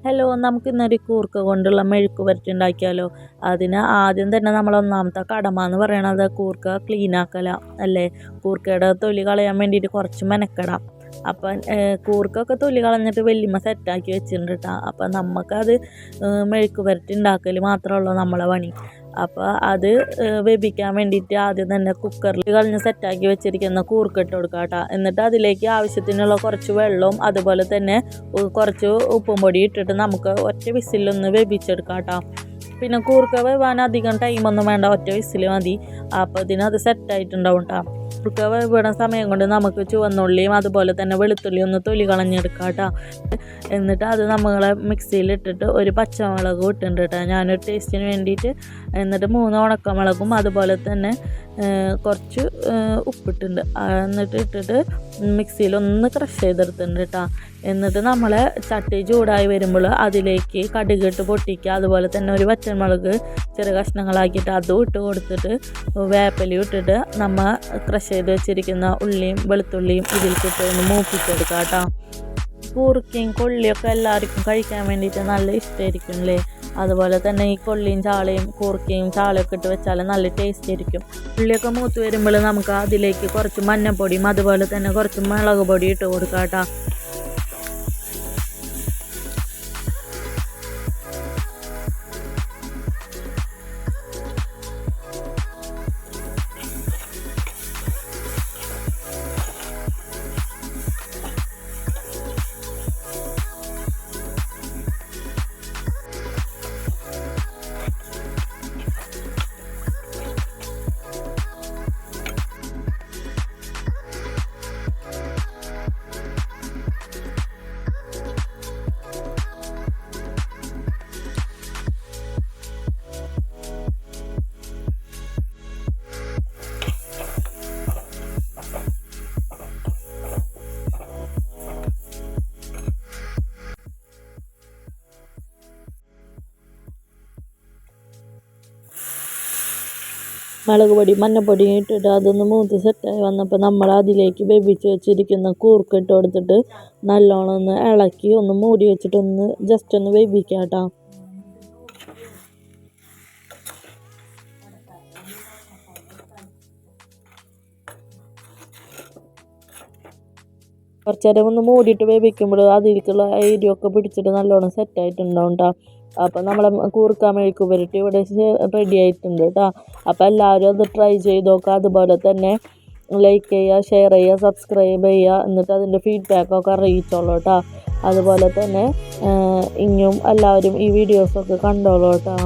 Hello, നമുക്ക് ഇന്നൊരു കൂർക്ക കൊണ്ടുള്ള മെഴുക്ക് പുരട്ടി ഉണ്ടാക്കിയാലോ. അതിന് ആദ്യം തന്നെ നമ്മൾ ഒന്നാമത്തെ കടമ എന്ന് പറയണത് കൂർക്ക ക്ലീൻ ആക്കല അല്ലേ. കൂർക്കയുടെ തൊലി കളയാൻ വേണ്ടിയിട്ട് കുറച്ച് മെനക്കെടാം. അപ്പം കൂർക്കൊക്കെ തൊലി കളഞ്ഞിട്ട് വലിയമ്മ സെറ്റാക്കി വെച്ചിട്ടുണ്ട് കേട്ടോ. അപ്പം നമുക്കത് മെഴുക്ക് പുരട്ടി ഉണ്ടാക്കൽ മാത്രമുള്ളൂ നമ്മളെ പണി. അപ്പോൾ അത് വേവിക്കാൻ വേണ്ടിയിട്ട് ആദ്യം തന്നെ കുക്കറിൽ കളഞ്ഞ് സെറ്റാക്കി വെച്ചിരിക്കുന്ന കൂർക്ക ഇട്ട് കൊടുക്കുക കേട്ടോ. എന്നിട്ട് അതിലേക്ക് ആവശ്യത്തിനുള്ള കുറച്ച് വെള്ളവും അതുപോലെ തന്നെ കുറച്ച് ഉപ്പും പൊടി ഇട്ടിട്ട് നമുക്ക് ഒറ്റ വിസിലൊന്ന് വേവിച്ചെടുക്കാം കേട്ടോ. പിന്നെ കൂർക്ക വേവാൻ അധികം ടൈമൊന്നും വേണ്ട, ഒറ്റ വിസിൽ മതി. അപ്പോൾ ഇതിനത് സെറ്റായിട്ടുണ്ടാവും കേട്ടോ. കൂർക്ക വേവിട സമയം കൊണ്ട് നമുക്ക് ചുവന്നുള്ളിയും അതുപോലെ തന്നെ വെളുത്തുള്ളിയും ഒന്ന് തൊലി കളഞ്ഞെടുക്കാം കേട്ടോ. എന്നിട്ട് അത് നമ്മളെ മിക്സിയിലിട്ടിട്ട് ഒരു പച്ചമുളകും ഇട്ടിട്ടുണ്ട് കേട്ടോ, ഞാനൊരു ടേസ്റ്റിന് വേണ്ടിയിട്ട്. എന്നിട്ട് 3 ഉണക്കമുളകും അതുപോലെ തന്നെ കുറച്ച് ഉപ്പിട്ടുണ്ട്. എന്നിട്ട് ഇട്ടിട്ട് മിക്സിയിലൊന്ന് ക്രഷ് ചെയ്തെടുത്തിട്ടുണ്ട് കേട്ടോ. എന്നിട്ട് നമ്മൾ ചട്ടി ചൂടായി വരുമ്പോൾ അതിലേക്ക് കടുകിട്ട് പൊട്ടിക്കുക. അതുപോലെ തന്നെ ഒരു പച്ചമുളക് ചെറിയ കഷ്ണങ്ങളാക്കിയിട്ട് അതും ഇട്ട് കൊടുത്തിട്ട് വേപ്പിലയും ഇട്ടിട്ട് നമ്മൾ ക്രഷ് ചെയ്ത് വെച്ചിരിക്കുന്ന ഉള്ളിയും വെളുത്തുള്ളിയും ഇതിൽക്കിട്ട് ഒന്ന് മൂപ്പിച്ചെടുക്കുക കേട്ടോ. കൂർക്കയും കൊള്ളിയൊക്കെ എല്ലാവർക്കും കഴിക്കാൻ വേണ്ടിയിട്ട് നല്ല ഇഷ്ടമായിരിക്കും അല്ലേ. അതുപോലെ തന്നെ ഈ കൊള്ളിയും ചാളയും കൂർക്കയും ചാളയൊക്കെ ഇട്ട് വെച്ചാൽ നല്ല ടേസ്റ്റ് ആയിരിക്കും. ഉള്ളിയൊക്കെ മൂത്ത് വരുമ്പോൾ നമുക്ക് അതിലേക്ക് കുറച്ച് മഞ്ഞൾപ്പൊടിയും അതുപോലെ തന്നെ കുറച്ച് മുളക് പൊടി ഇട്ട് കൊടുക്കാം കേട്ടോ. മുളക് പൊടി മഞ്ഞൾപ്പൊടി ഇട്ടിട്ട് അതൊന്ന് മൂത്ത് സെറ്റായി വന്നപ്പോൾ നമ്മൾ അതിലേക്ക് വേവിച്ച് വെച്ചിരിക്കുന്ന കൂർക്ക ഇട്ട് കൊടുത്തിട്ട് നല്ലോണം ഒന്ന് ഇളക്കി ഒന്ന് മൂടി വെച്ചിട്ടൊന്ന് ജസ്റ്റ് ഒന്ന് വേവിക്കാം കേട്ടോ. കുറച്ച് നേരം ഒന്ന് മൂടിയിട്ട് വേവിക്കുമ്പോൾ അതിലേക്കുള്ള എരിയൊക്കെ പിടിച്ചിട്ട് നല്ലോണം സെറ്റായിട്ടുണ്ടാവും കേട്ടോ. അപ്പോൾ നമ്മളെ കൂർക്ക മെഴുക്ക് പുരട്ടി ഇവിടെ റെഡി ആയിട്ടുണ്ട് കേട്ടോ. അപ്പോൾ എല്ലാവരും അത് ട്രൈ ചെയ്ത് നോക്കുക. അതുപോലെ തന്നെ ലൈക്ക് ചെയ്യുക, ഷെയർ ചെയ്യുക, സബ്സ്ക്രൈബ് ചെയ്യുക. എന്നിട്ട് അതിൻ്റെ ഫീഡ്ബാക്കൊക്കെ അറിയിച്ചോളൂ കേട്ടോ. അതുപോലെ തന്നെ ഇനിയും എല്ലാവരും ഈ വീഡിയോസൊക്കെ കണ്ടോളൂ കേട്ടോ.